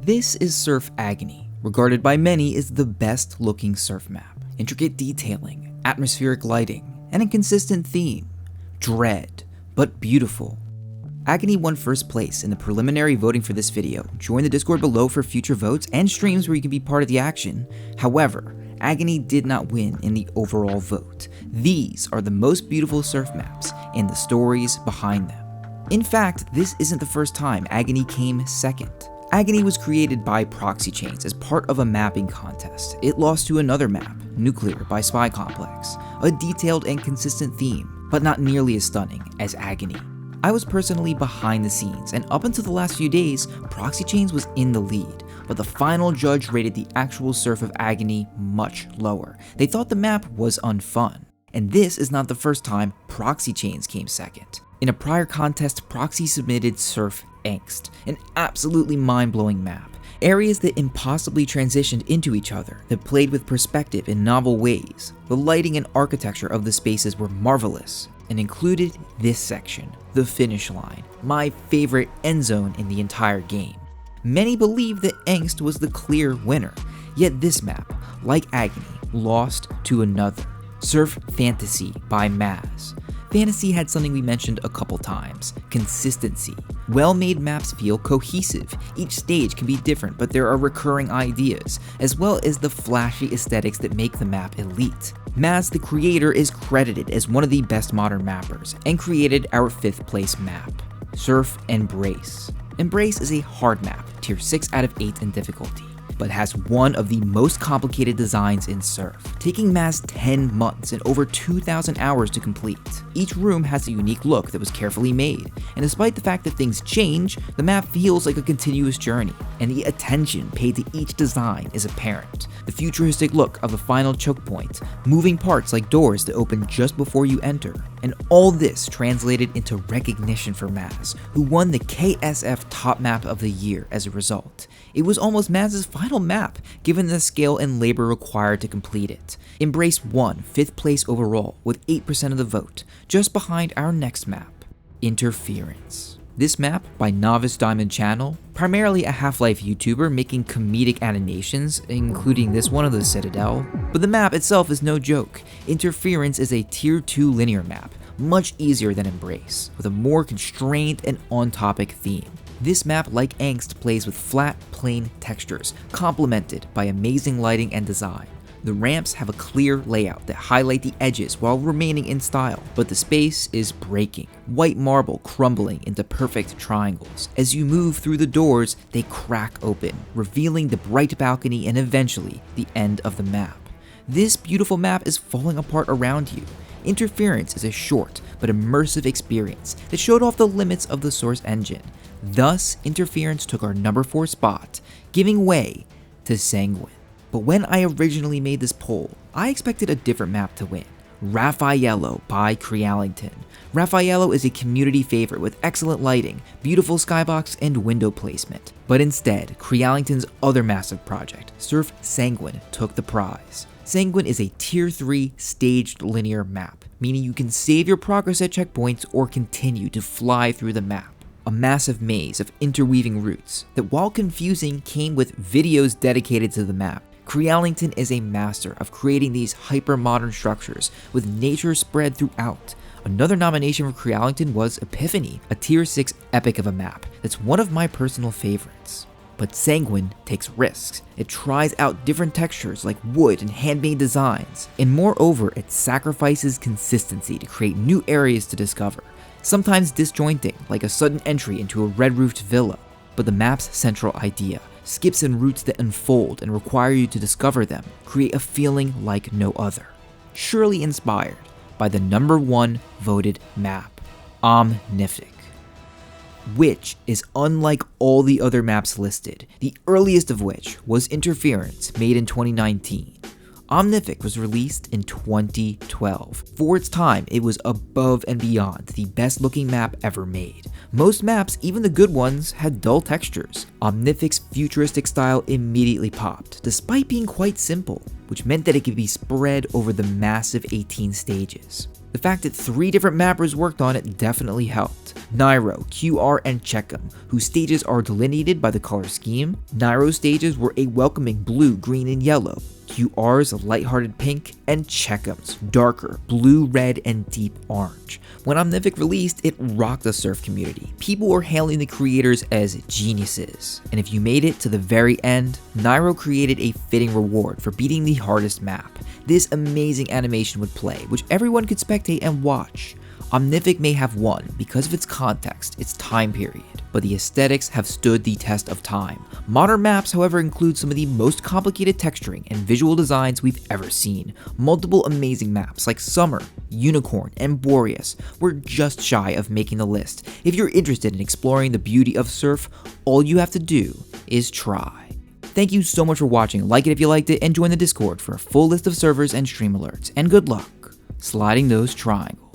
This is Surf Agony, regarded by many as the best looking surf map. Intricate detailing, atmospheric lighting, and a consistent theme. Dread, but beautiful. Agony won first place in the preliminary voting for this video. Join the Discord below for future votes and streams where you can be part of the action. However, Agony did not win in the overall vote. These are the most beautiful surf maps and the stories behind them. In fact, this isn't the first time Agony came second. Agony was created by Proxy Chains as part of a mapping contest. It lost to another map, Nuclear by Spy Complex, a detailed and consistent theme, but not nearly as stunning as Agony. I was personally behind the scenes, and up until the last few days, Proxy Chains was in the lead, but the final judge rated the actual surf of Agony much lower. They thought the map was unfun. And this is not the first time Proxy Chains came second. In a prior contest, Proxy submitted Surf Angst, an absolutely mind-blowing map. Areas that impossibly transitioned into each other, that played with perspective in novel ways. The lighting and architecture of the spaces were marvelous, and included this section, the finish line, my favorite end zone in the entire game. Many believe that Angst was the clear winner, yet this map, like Agony, lost to another, Surf Fantasy by Maz. Fantasy had something we mentioned a couple times, consistency. Well-made maps feel cohesive. Each stage can be different, but there are recurring ideas, as well as the flashy aesthetics that make the map elite. Maz, the creator, is credited as one of the best modern mappers, and created our 5th place map, Surf Embrace. Embrace is a hard map, tier 6 out of 8 in difficulty, but has one of the most complicated designs in Surf, taking Maz 10 months and over 2,000 hours to complete. Each room has a unique look that was carefully made, and despite the fact that things change, the map feels like a continuous journey, and the attention paid to each design is apparent. The futuristic look of the final choke point, moving parts like doors that open just before you enter, and all this translated into recognition for Maz, who won the KSF Top Map of the Year as a result. It was almost Maz's final map, given the scale and labor required to complete it. Embrace won 5th place overall with 8% of the vote, just behind our next map, Interference. This map, by Novice Diamond Channel, primarily a Half-Life YouTuber making comedic animations, including this one of the Citadel, but the map itself is no joke. Interference is a tier 2 linear map, much easier than Embrace, with a more constrained and on-topic theme. This map, like Angst, plays with flat, plain textures, complemented by amazing lighting and design. The ramps have a clear layout that highlight the edges while remaining in style, but the space is breaking, white marble crumbling into perfect triangles. As you move through the doors, they crack open, revealing the bright balcony and eventually the end of the map. This beautiful map is falling apart around you. Interference is a short but immersive experience that showed off the limits of the Source engine. Thus, Interference took our number 4 spot, giving way to Sanguine. But when I originally made this poll, I expected a different map to win, Raffaello by Crealington. Raffaello is a community favorite with excellent lighting, beautiful skybox, and window placement. But instead, Crealington's other massive project, Surf Sanguine, took the prize. Sanguine is a tier 3 staged linear map, meaning you can save your progress at checkpoints or continue to fly through the map. A massive maze of interweaving routes that, while confusing, came with videos dedicated to the map. Crealington is a master of creating these hyper-modern structures with nature spread throughout. Another nomination for Crealington was Epiphany, a tier 6 epic of a map that's one of my personal favorites. But Sanguine takes risks. It tries out different textures like wood and handmade designs, and moreover, it sacrifices consistency to create new areas to discover, sometimes disjointing, like a sudden entry into a red-roofed villa. But the map's central idea, skips and routes that unfold and require you to discover them, create a feeling like no other. Surely inspired by the number 1 voted map, Omnific, which is unlike all the other maps listed, the earliest of which was Interference, made in 2019. Omnific was released in 2012. For its time, it was above and beyond the best looking map ever made. Most maps, even the good ones, had dull textures. Omnific's futuristic style immediately popped, despite being quite simple, which meant that it could be spread over the massive 18 stages. The fact that 3 different mappers worked on it definitely helped. Nairo, QR, and Checkum, whose stages are delineated by the color scheme. Nairo's stages were a welcoming blue, green, and yellow. QR's a lighthearted pink, and Checkum's darker blue, red, and deep orange. When Omnific released, it rocked the surf community. People were hailing the creators as geniuses. And if you made it to the very end, Nairo created a fitting reward for beating the hardest map. This amazing animation would play, which everyone could spectate and watch. Omnific may have won because of its context, its time period, but the aesthetics have stood the test of time. Modern maps, however, include some of the most complicated texturing and visual designs we've ever seen. Multiple amazing maps like Summer, Unicorn, and Boreas were just shy of making the list. If you're interested in exploring the beauty of Surf, all you have to do is try. Thank you so much for watching. Like it if you liked it, and join the Discord for a full list of servers and stream alerts. And good luck sliding those triangles.